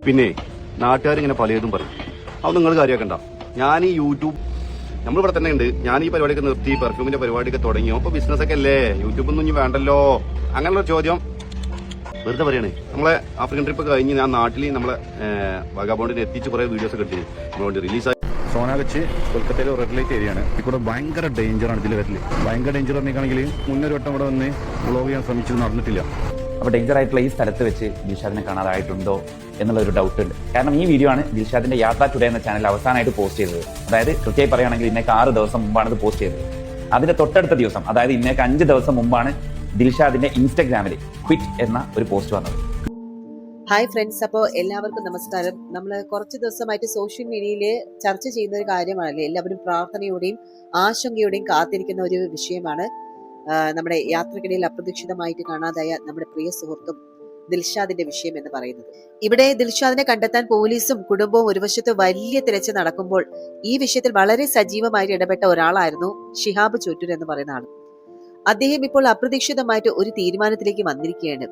പിന്നെ നാട്ടുകാരിങ്ങനെ പലതും പറയും. അത് നിങ്ങൾ കാര്യമാക്കണ്ട. ഞാൻ ഈ യൂട്യൂബ് നമ്മളിവിടെ തന്നെ ഉണ്ട്. ഞാൻ ഈ പരിപാടിയൊക്കെ നിർത്തി പെർഫ്യൂമിന്റെ പരിപാടിയൊക്കെ തുടങ്ങിയോ. അപ്പൊ ബിസിനസ്സൊക്കെ അല്ലേ, യൂട്യൂബ് ഒന്നും ഇനി വേണ്ടല്ലോ. അങ്ങനെയുള്ള ചോദ്യം വെറുതെ പറയണേ. നമ്മളെ ആഫ്രിക്കൻ ട്രിപ്പ് കഴിഞ്ഞ് ഞാൻ നാട്ടിൽ നമ്മളെ വഗാബോണ്ടിന് എത്തിച്ച് കുറെ വീഡിയോസ് ഒക്കെ എടുത്തിരുന്നു. നമ്മളോട് റിലീസായി. സോനാഗച്ച് കൊൽക്കത്തയിലെ റെഡ് ലൈറ്റ് ഏരിയ ആണ്. ഇവിടെ ഭയങ്കര ഡേഞ്ചറാണ് ഇതിൽ വരല്. ഭയങ്കര ഡേഞ്ചർ പറഞ്ഞിട്ടാണെങ്കിൽ മുന്നൊരു വട്ടം ഇവിടെ വന്ന് വ്ളോഗ് ചെയ്യാൻ ശ്രമിച്ചു, നടന്നിട്ടില്ല. അപ്പോൾ ഡേഞ്ചർ ആയിട്ടുള്ള ഈ സ്ഥലത്ത് വെച്ച് ദിൽഷാദിനെ കാണാതായിട്ടുണ്ടോ എന്നുള്ളൊരു ഡൗട്ട് ഉണ്ട്. കാരണം ഈ വീഡിയോ ആണ് ദിൽഷാദിന്റെ യാത്ര ടുഡേ എന്ന ചാനൽ അവസാനമായിട്ട് പോസ്റ്റ് ചെയ്തത്. അതായത് കൃത്യമായി പറയുകയാണെങ്കിൽ ഇന്നേക്ക് 6 ദിവസം മുമ്പാണ് ഇത് പോസ്റ്റ് ചെയ്തത്. അതിന്റെ തൊട്ടടുത്ത ദിവസം, അതായത് ഇന്നേക്ക് 5 ദിവസം മുമ്പാണ് ദിൽഷാദിന്റെ ഇൻസ്റ്റഗ്രാമിൽ ക്വിറ്റ് എന്ന ഒരു പോസ്റ്റ് വന്നത്. ഹായ് ഫ്രണ്ട്സ്, അപ്പോൾ എല്ലാവർക്കും നമസ്കാരം. നമ്മൾ കുറച്ച് ദിവസമായിട്ട് സോഷ്യൽ മീഡിയയിൽ ചർച്ച ചെയ്യുന്ന ഒരു കാര്യമാണല്ലേ, എല്ലാവരും പ്രാർത്ഥനയോടെയും ആശങ്കയോടെയും കാത്തിരിക്കുന്ന ഒരു വിഷയമാണ് നമ്മുടെ യാത്രക്കിടയിൽ അപ്രതീക്ഷിതമായിട്ട് കാണാതായ നമ്മുടെ പ്രിയ സുഹൃത്തും ദിൽഷാദിന്റെ വിഷയം എന്ന് പറയുന്നത്. ഇവിടെ ദിൽഷാദിനെ കണ്ടെത്താൻ പോലീസും കുടുംബവും ഒരു വശത്ത് വലിയ തിരച്ചിൽ നടക്കുമ്പോൾ ഈ വിഷയത്തിൽ വളരെ സജീവമായിട്ട് ഇടപെട്ട ഒരാളായിരുന്നു ഷിഹാബ് ചോറ്റൂർ എന്ന് പറയുന്ന ആൾ. അദ്ദേഹം ഇപ്പോൾ അപ്രതീക്ഷിതമായിട്ട് ഒരു തീരുമാനത്തിലേക്ക് വന്നിരിക്കുകയാണ്.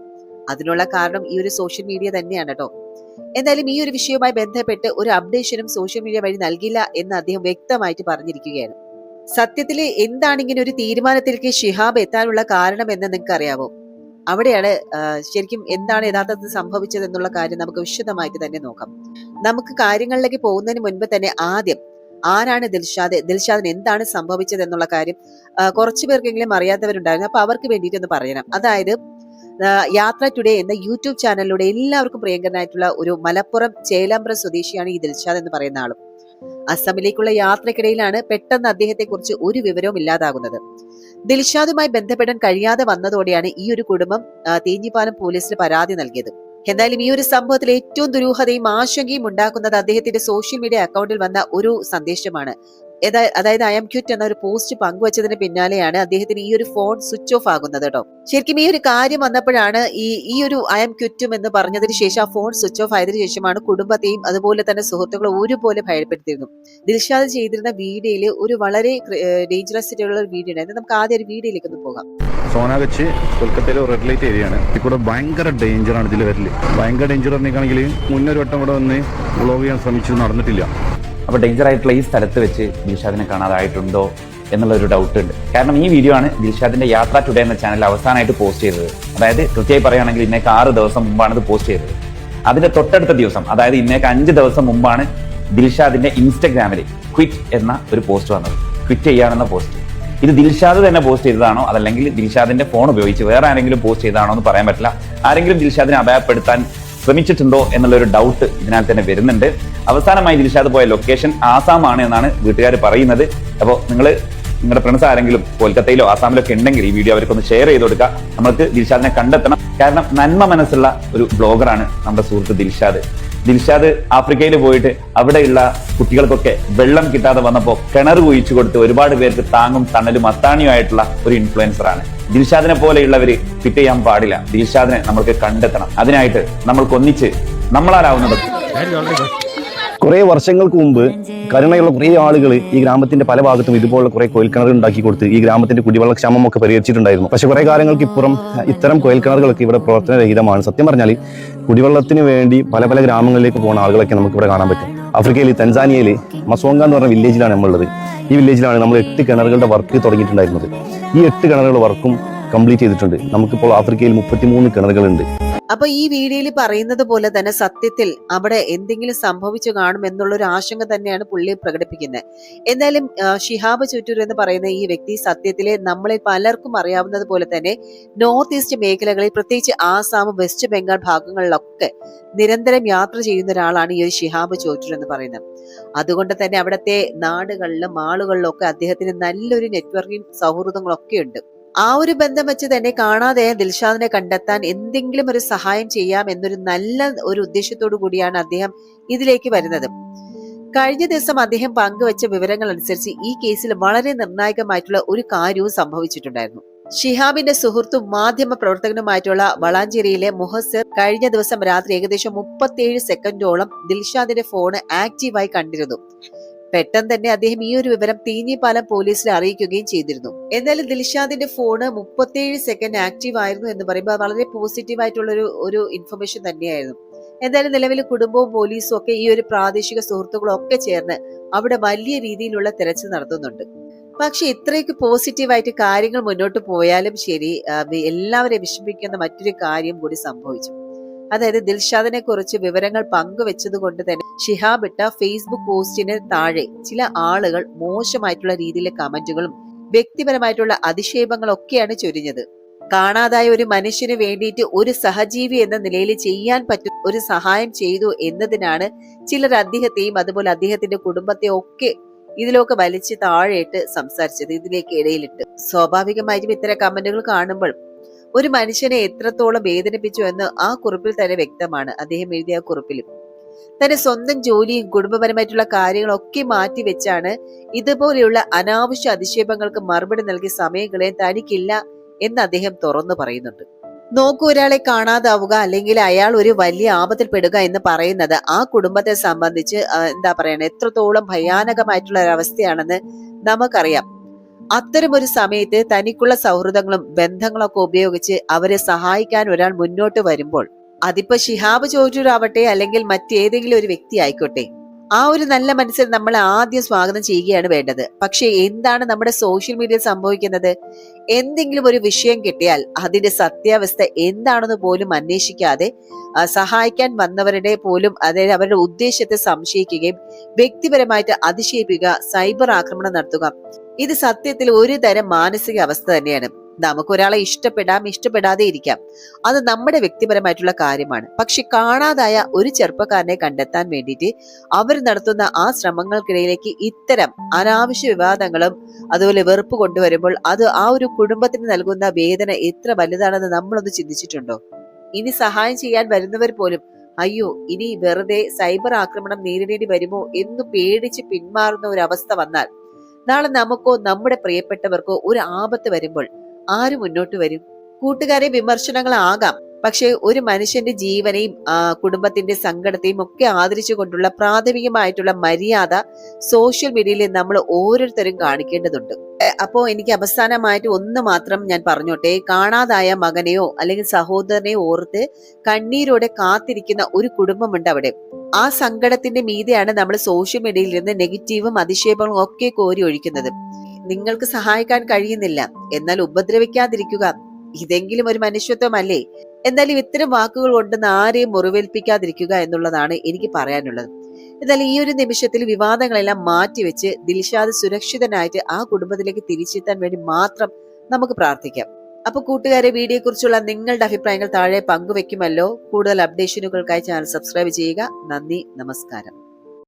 അതിനുള്ള കാരണം ഈ ഒരു സോഷ്യൽ മീഡിയ തന്നെയാണ് കേട്ടോ. എന്തായാലും ഈ ഒരു വിഷയവുമായി ബന്ധപ്പെട്ട് ഒരു അപ്ഡേഷനും സോഷ്യൽ മീഡിയ വഴി നൽകില്ല എന്ന് അദ്ദേഹം വ്യക്തമായിട്ട് പറഞ്ഞിരിക്കുകയാണ്. സത്യത്തിൽ എന്താണ് ഇങ്ങനെ ഒരു തീരുമാനത്തിലേക്ക് ഷിഹാബ് എത്താനുള്ള കാരണം എന്ന് നിങ്ങൾക്ക് അറിയാമോ? അവിടെയാണ് ശരിക്കും എന്താണ് യഥാർത്ഥത്തിൽ സംഭവിച്ചത് എന്നുള്ള കാര്യം നമുക്ക് വിശദമായിട്ട് തന്നെ നോക്കാം. നമുക്ക് കാര്യങ്ങളിലേക്ക് പോകുന്നതിന് മുൻപ് തന്നെ ആദ്യം ആരാണ് ദിൽഷാദിന് എന്താണ് സംഭവിച്ചത് എന്നുള്ള കാര്യം കുറച്ചു പേർക്കെങ്കിലും അറിയാത്തവരുണ്ടായിരുന്നു. അപ്പൊ അവർക്ക് വേണ്ടിയിട്ടൊന്ന് പറയണം. അതായത് യാത്ര ടുഡേ എന്ന യൂട്യൂബ് ചാനലിലൂടെ എല്ലാവർക്കും പ്രിയങ്കരനായിട്ടുള്ള ഒരു മലപ്പുറം ചേലാമ്പ്ര സ്വദേശിയാണ് ഈ ദിൽഷാദ് എന്ന് പറയുന്ന ആളും. അസമിലേക്കുള്ള യാത്രക്കിടയിലാണ് പെട്ടെന്ന് അദ്ദേഹത്തെ കുറിച്ച് ഒരു വിവരവും ഇല്ലാതാകുന്നത്. ദിൽഷാദുമായി ബന്ധപ്പെടാൻ കഴിയാതെ വന്നതോടെയാണ് ഈ ഒരു കുടുംബം തേഞ്ഞിപ്പാലം പോലീസിന് പരാതി നൽകിയത്. എന്തായാലും ഈ ഒരു സംഭവത്തിൽ ഏറ്റവും ദുരൂഹതയും ആശങ്കയും ഉണ്ടാക്കുന്നത് അദ്ദേഹത്തിന്റെ സോഷ്യൽ മീഡിയ അക്കൗണ്ടിൽ വന്ന ഒരു സന്ദേശമാണ്. അതായത് ഐ എം ക്വിറ്റ് എന്ന ഒരു പോസ്റ്റ് പങ്കുവച്ചതിന് പിന്നാലെയാണ് അദ്ദേഹത്തിന് ഈ ഒരു ഫോൺ സ്വിച്ച് ഓഫ് ആകുന്നത് കേട്ടോ. ശരിക്കും ഈ ഒരു കാര്യം വന്നപ്പോഴാണ് ഈ ഒരു ഐ എം ക്വിറ്റും എന്ന് പറഞ്ഞതിന് ശേഷം ആ ഫോൺ സ്വിച്ച് ഓഫ് ആയതിനു ശേഷമാണ് കുടുംബത്തെയും അതുപോലെ തന്നെ സുഹൃത്തുക്കളെ ഒരുപോലെ ഭയപ്പെടുത്തിയിരുന്നു. ദിൽഷാദ് ചെയ്തിരുന്ന വീഡിയോയിൽ ഒരു വളരെ ഡേഞ്ചറസ് ആയിട്ടുള്ള ഒരു വീഡിയോ ഉണ്ട്. നമുക്ക് ആദ്യം ഒരു വീഡിയോയിലേക്ക് ഒന്ന് പോകാം. സോനാഗച്ച് കൊൽക്കത്തയിലെ റെഡ് ലൈറ്റ് ഏരിയ ആണ്. ഇവിടെ ഭയങ്കര ഡേഞ്ചറാണ് ഇതിൽ വരല്. ഭയങ്കര ഡേഞ്ചർ പറഞ്ഞിട്ടാണെങ്കിൽ മുന്നൊരു വട്ടം ഇവിടെ വന്ന് വ്ളോഗ് ചെയ്യാൻ ശ്രമിച്ചു, നടന്നിട്ടില്ല. അപ്പോൾ ഡേഞ്ചർ ആയിട്ടുള്ള ഈ സ്ഥലത്ത് വെച്ച് ദിൽഷാദിനെ കാണാതായിട്ടുണ്ടോ എന്നുള്ളൊരു ഡൗട്ട് ഉണ്ട്. കാരണം ഈ വീഡിയോ ആണ് ദിൽഷാദിന്റെ യാത്ര ടുഡേ എന്ന ചാനൽ അവസാനമായിട്ട് പോസ്റ്റ് ചെയ്തത്. അതായത് കൃത്യമായി പറയുകയാണെങ്കിൽ ഇന്നേക്ക് 6 ദിവസം മുമ്പാണ് ഇത് പോസ്റ്റ് ചെയ്തത്. അതിന്റെ തൊട്ടടുത്ത ദിവസം, അതായത് ഇന്നേക്ക് 5 ദിവസം മുമ്പാണ് ദിൽഷാദിന്റെ ഇൻസ്റ്റഗ്രാമിൽ ക്വിറ്റ് എന്ന ഒരു പോസ്റ്റ് വന്നത്. ക്വിറ്റ് ചെയ്യാനെന്ന പോസ്റ്റ്. ഇത് ദിൽഷാദ് തന്നെ പോസ്റ്റ് ചെയ്തതാണോ അതല്ലെങ്കിൽ ദിൽഷാദിന്റെ ഫോൺ ഉപയോഗിച്ച് വേറെ ആരെങ്കിലും പോസ്റ്റ് ചെയ്തതാണോ എന്ന് പറയാൻ പറ്റില്ല. ആരെങ്കിലും ദിൽഷാദിനെ അപായപ്പെടുത്താൻ ശ്രമിച്ചിട്ടുണ്ടോ എന്നുള്ളൊരു ഡൗട്ട് ഇതിനാൽ തന്നെ വരുന്നുണ്ട്. അവസാനമായി ദിൽഷാദ് പോയ ലൊക്കേഷൻ ആസാമാണ് എന്നാണ് വീട്ടുകാർ പറയുന്നത്. അപ്പോൾ നിങ്ങളുടെ ഫ്രണ്ട്സ് ആരെങ്കിലും കൊൽക്കത്തയിലോ ആസാമിലൊക്കെ ഉണ്ടെങ്കിൽ ഈ വീഡിയോ അവർക്കൊന്ന് ഷെയർ ചെയ്ത് കൊടുക്കുക. നമുക്ക് ദിൽഷാദിനെ കണ്ടെത്തണം. കാരണം നന്മ മനസ്സുള്ള ഒരു ബ്ലോഗറാണ് നമ്മുടെ സുഹൃത്ത് ദിൽഷാദ് ആഫ്രിക്കയിൽ പോയിട്ട് അവിടെയുള്ള കുട്ടികൾക്കൊക്കെ വെള്ളം കിട്ടാതെ വന്നപ്പോൾ കിണർ കുഴിച്ചു കൊടുത്ത് ഒരുപാട് പേർക്ക് താങ്ങും തണലും അത്താണിയുമായിട്ടുള്ള ഒരു ഇൻഫ്ലുവൻസറാണ്. ദിൽഷാദിനെ പോലെയുള്ളവര് ഫിറ്റ് ചെയ്യാൻ പാടില്ല. ദിൽഷാദിനെ നമ്മൾക്ക് കണ്ടെത്തണം. അതിനായിട്ട് നമ്മൾക്കൊന്നിച്ച് നമ്മളാലാവുന്നത്. കുറെ വർഷങ്ങൾക്ക് മുമ്പ് കരുണയുള്ള കുറെ ആളുകൾ ഈ ഗ്രാമത്തിന്റെ പല ഭാഗത്തും ഇതുപോലുള്ള കുറെ കോയൽക്കിണർ ഉണ്ടാക്കി കൊടുത്ത് ഈ ഗ്രാമത്തിന്റെ കുടിവെള്ളക്ഷാമം ഒക്കെ പരിഹരിച്ചിട്ടുണ്ടായിരുന്നു. പക്ഷെ കുറെ കാലങ്ങൾക്ക് ഇപ്പുറം ഇത്തരം കോയൽക്കിണറുകളൊക്കെ ഇവിടെ പ്രവർത്തനരഹിതമാണ്. സത്യം പറഞ്ഞാൽ കുടിവെള്ളത്തിന് വേണ്ടി പല പല ഗ്രാമങ്ങളിലേക്ക് പോകുന്ന ആളുകളൊക്കെ നമുക്ക് ഇവിടെ കാണാൻ പറ്റും. ആഫ്രിക്കയിൽ തൻസാനിയയിൽ മസോങ്ക എന്ന് പറഞ്ഞ വില്ലേജിലാണ് നമ്മളുള്ളത്. ഈ വില്ലേജിലാണ് നമ്മൾ 8 കിണറുകളുടെ വർക്ക് തുടങ്ങിയിട്ടുണ്ടായിരുന്നത്. ഈ 8 കിണറുകളുടെ വർക്കും കംപ്ലീറ്റ് ചെയ്തിട്ടുണ്ട്. നമുക്കിപ്പോൾ ആഫ്രിക്കയിൽ 33 കിണറുകളുണ്ട്. അപ്പൊ ഈ വീഡിയോയിൽ പറയുന്നത് പോലെ തന്നെ സത്യത്തിൽ അവിടെ എന്തെങ്കിലും സംഭവിച്ചു കാണും എന്നുള്ളൊരു ആശങ്ക തന്നെയാണ് പുള്ളി പ്രകടിപ്പിക്കുന്നത്. എന്തായാലും ഷിഹാബ് ചോറ്റൂർ എന്ന് പറയുന്ന ഈ വ്യക്തി സത്യത്തില് നമ്മളിൽ പലർക്കും അറിയാവുന്നത് പോലെ തന്നെ നോർത്ത് ഈസ്റ്റ് മേഖലകളിൽ, പ്രത്യേകിച്ച് ആസാം, വെസ്റ്റ് ബംഗാൾ ഭാഗങ്ങളിലൊക്കെ നിരന്തരം യാത്ര ചെയ്യുന്ന ഒരാളാണ് ഈ ഒരു ഷിഹാബ് ചോറ്റൂർ എന്ന് പറയുന്നത്. അതുകൊണ്ട് തന്നെ അവിടുത്തെ നാടുകളിലും ആളുകളിലും ഒക്കെ അദ്ദേഹത്തിന് നല്ലൊരു നെറ്റ്വർക്കിംഗ് സൗഹൃദങ്ങളൊക്കെ ഉണ്ട്. ആ ഒരു ബന്ധം വെച്ച് തന്നെ കാണാതെ ദിൽഷാദിനെ കണ്ടെത്താൻ എന്തെങ്കിലും ഒരു സഹായം ചെയ്യാം എന്നൊരു നല്ല ഒരു ഉദ്ദേശത്തോടു കൂടിയാണ് അദ്ദേഹം ഇതിലേക്ക് വരുന്നത്. കഴിഞ്ഞ ദിവസം അദ്ദേഹം പങ്കുവച്ച വിവരങ്ങൾ അനുസരിച്ച് ഈ കേസിൽ വളരെ നിർണായകമായിട്ടുള്ള ഒരു കാര്യവും സംഭവിച്ചിട്ടുണ്ടായിരുന്നു. ഷിഹാബിന്റെ സുഹൃത്തും മാധ്യമ പ്രവർത്തകനുമായിട്ടുള്ള വളാഞ്ചേരിയിലെ മുഹസിർ കഴിഞ്ഞ ദിവസം രാത്രി ഏകദേശം 37 സെക്കൻഡോളം ദിൽഷാദിന്റെ ഫോണ് ആക്റ്റീവായി കണ്ടിരുന്നു. പെട്ടെന്ന് തന്നെ അദ്ദേഹം ഈ ഒരു വിവരം തേഞ്ഞിപ്പാലം പോലീസിൽ അറിയിക്കുകയും ചെയ്തിരുന്നു. എന്നാലും ദിൽഷാദിന്റെ ഫോണ് 37 സെക്കൻഡ് ആക്റ്റീവ് ആയിരുന്നു എന്ന് പറയുമ്പോൾ വളരെ പോസിറ്റീവ് ആയിട്ടുള്ള ഒരു ഇൻഫർമേഷൻ തന്നെയായിരുന്നു. എന്തായാലും നിലവിൽ കുടുംബവും പോലീസും ഒക്കെ ഈ ഒരു പ്രാദേശിക സുഹൃത്തുക്കളും ഒക്കെ ചേർന്ന് അവിടെ വലിയ രീതിയിലുള്ള തെരച്ചിൽ നടത്തുന്നുണ്ട്. പക്ഷെ ഇത്രയൊക്കെ പോസിറ്റീവായിട്ട് കാര്യങ്ങൾ മുന്നോട്ട് പോയാലും ശരി, എല്ലാവരെയും വിഷമിക്കുന്ന മറ്റൊരു കാര്യം കൂടി സംഭവിച്ചു. അതായത് ദിൽഷാദിനെ കുറിച്ച് വിവരങ്ങൾ പങ്കുവെച്ചത് കൊണ്ട് തന്നെ ഷിഹാബ് ഇട്ട ഫേസ്ബുക്ക് പോസ്റ്റിന് താഴെ ചില ആളുകൾ മോശമായിട്ടുള്ള രീതിയിലെ കമന്റുകളും വ്യക്തിപരമായിട്ടുള്ള അധിക്ഷേപങ്ങളൊക്കെയാണ് ചൊരിഞ്ഞത്. കാണാതായ ഒരു മനുഷ്യന് വേണ്ടിയിട്ട് ഒരു സഹജീവി എന്ന നിലയിൽ ചെയ്യാൻ പറ്റും ഒരു സഹായം ചെയ്തു എന്നതിനാണ് ചിലർ അദ്ദേഹത്തെയും അതുപോലെ അദ്ദേഹത്തിന്റെ കുടുംബത്തെ ഒക്കെ ഇതിലൊക്കെ വലിച്ച് താഴെയിട്ട് സംസാരിച്ചത്, ഇതിലേക്ക് ഇടയിലിട്ട്. സ്വാഭാവികമായിട്ടും ഇത്തരം കമന്റുകൾ കാണുമ്പോൾ ഒരു മനുഷ്യനെ എത്രത്തോളം വേദനിപ്പിച്ചു എന്ന് ആ കുറിപ്പിൽ തന്നെ വ്യക്തമാണ്. അദ്ദേഹം എഴുതിയ ആ കുറിപ്പിലും തന്റെ സ്വന്തം ജോലിയും കുടുംബപരമായിട്ടുള്ള കാര്യങ്ങളൊക്കെ മാറ്റി വെച്ചാണ് ഇതുപോലെയുള്ള അനാവശ്യ അധിക്ഷേപങ്ങൾക്ക് മറുപടി നൽകിയ സമയങ്ങളെ തനിക്കില്ല എന്ന് അദ്ദേഹം തുറന്നു പറയുന്നുണ്ട്. നോക്കൂ, ഒരാളെ കാണാതാവുക അല്ലെങ്കിൽ അയാൾ ഒരു വലിയ ആപത്തിൽ പെടുക എന്ന് പറയുന്നത് ആ കുടുംബത്തെ സംബന്ധിച്ച് എന്താ പറയണ എത്രത്തോളം ഭയാനകമായിട്ടുള്ള ഒരവസ്ഥയാണെന്ന് നമുക്കറിയാം. അത്തരമൊരു സമയത്ത് തനിക്കുള്ള സൗഹൃദങ്ങളും ബന്ധങ്ങളൊക്കെ ഉപയോഗിച്ച് അവരെ സഹായിക്കാൻ ഒരാൾ മുന്നോട്ട് വരുമ്പോൾ, അതിപ്പോ ഷിഹാബ് ചോറ്റൂരാവട്ടെ അല്ലെങ്കിൽ മറ്റേതെങ്കിലും ഒരു വ്യക്തി ആയിക്കോട്ടെ, ആ ഒരു നല്ല മനസ്സിൽ നമ്മൾ ആദ്യം സ്വാഗതം ചെയ്യുകയാണ് വേണ്ടത്. പക്ഷെ എന്താണ് നമ്മുടെ സോഷ്യൽ മീഡിയയിൽ സംഭവിക്കുന്നത്? എന്തെങ്കിലും ഒരു വിഷയം കിട്ടിയാൽ അതിന്റെ സത്യാവസ്ഥ എന്താണെന്ന് പോലും അന്വേഷിക്കാതെ സഹായിക്കാൻ വന്നവരുടെ പോലും അതായത് അവരുടെ ഉദ്ദേശത്തെ സംശയിക്കുകയും വ്യക്തിപരമായിട്ട് അധിക്ഷേപിക്കുക, സൈബർ ആക്രമണം നടത്തുക, ഇത് സത്യത്തിൽ ഒരു തരം മാനസിക അവസ്ഥ തന്നെയാണ്. നമുക്കൊരാളെ ഇഷ്ടപ്പെടാം, ഇഷ്ടപ്പെടാതെ ഇരിക്കാം, അത് നമ്മുടെ വ്യക്തിപരമായിട്ടുള്ള കാര്യമാണ്. പക്ഷെ കാണാതായ ഒരു ചെറുപ്പക്കാരനെ കണ്ടെത്താൻ വേണ്ടിയിട്ട് അവർ നടത്തുന്ന ആ ശ്രമങ്ങൾക്കിടയിലേക്ക് ഇത്തരം അനാവശ്യ വിവാദങ്ങളും അതുപോലെ വെറുപ്പ് കൊണ്ടുവരുമ്പോൾ അത് ആ ഒരു കുടുംബത്തിന് നൽകുന്ന വേദന എത്ര വലുതാണെന്ന് നമ്മളൊന്ന് ചിന്തിച്ചിട്ടുണ്ടോ? ഇനി സഹായം ചെയ്യാൻ വരുന്നവർ പോലും അയ്യോ ഇനി വെറുതെ സൈബർ ആക്രമണം നേരിടേണ്ടി വരുമോ എന്ന് പേടിച്ച് പിന്മാറുന്ന ഒരു അവസ്ഥ വന്നാൽ നാളെ നമുക്കോ നമ്മുടെ പ്രിയപ്പെട്ടവർക്കോ ഒരു ആപത്ത് വരുമ്പോൾ ആര് മുന്നോട്ട് വരും? കൂട്ടുകാരെ വിമർശനങ്ങളാകാം, പക്ഷെ ഒരു മനുഷ്യന്റെ ജീവനെയും കുടുംബത്തിന്റെ സങ്കടത്തെയും ഒക്കെ ആദരിച്ചുകൊണ്ടുള്ള പ്രാഥമികമായിട്ടുള്ള മര്യാദ സോഷ്യൽ മീഡിയയിൽ നമ്മൾ ഓരോരുത്തരും കാണിക്കേണ്ടതുണ്ട്. അപ്പോ എനിക്ക് അവസാനമായിട്ട് ഒന്ന് മാത്രം ഞാൻ പറഞ്ഞോട്ടെ, കാണാതായ മകനെയോ അല്ലെങ്കിൽ സഹോദരനെയോ ഓർത്ത് കണ്ണീരോടെ കാത്തിരിക്കുന്ന ഒരു കുടുംബമുണ്ട് അവിടെ. ആ സങ്കടത്തിന്റെ മീതെയാണ് നമ്മൾ സോഷ്യൽ മീഡിയയിൽ നിന്ന് നെഗറ്റീവും അധിക്ഷേപങ്ങളും ഒക്കെ കോരി ഒഴിക്കുന്നത്. നിങ്ങൾക്ക് സഹായിക്കാൻ കഴിയുന്നില്ല, എന്നാൽ ഉപദ്രവിക്കാതിരിക്കുക, ഇതെങ്കിലും ഒരു മനുഷ്യത്വമല്ലേ? എന്തായാലും ഇത്തരം വാക്കുകൾ കൊണ്ട് ആരെയും മുറിവേൽപ്പിക്കാതിരിക്കുക എന്നുള്ളതാണ് എനിക്ക് പറയാനുള്ളത്. എന്നാൽ ഈ ഒരു നിമിഷത്തിൽ വിവാദങ്ങളെല്ലാം മാറ്റിവെച്ച് ദിൽഷാദ് സുരക്ഷിതനായിട്ട് ആ കുടുംബത്തിലേക്ക് തിരിച്ചെത്താൻ വേണ്ടി മാത്രം നമുക്ക് പ്രാർത്ഥിക്കാം. അപ്പൊ കൂട്ടുകാരെ, വീഡിയോയെ കുറിച്ചുള്ള നിങ്ങളുടെ അഭിപ്രായങ്ങൾ താഴെ പങ്കുവെക്കുമല്ലോ. കൂടുതൽ അപ്ഡേഷനുകൾക്കായി ചാനൽ സബ്സ്ക്രൈബ് ചെയ്യുക. നന്ദി, നമസ്കാരം.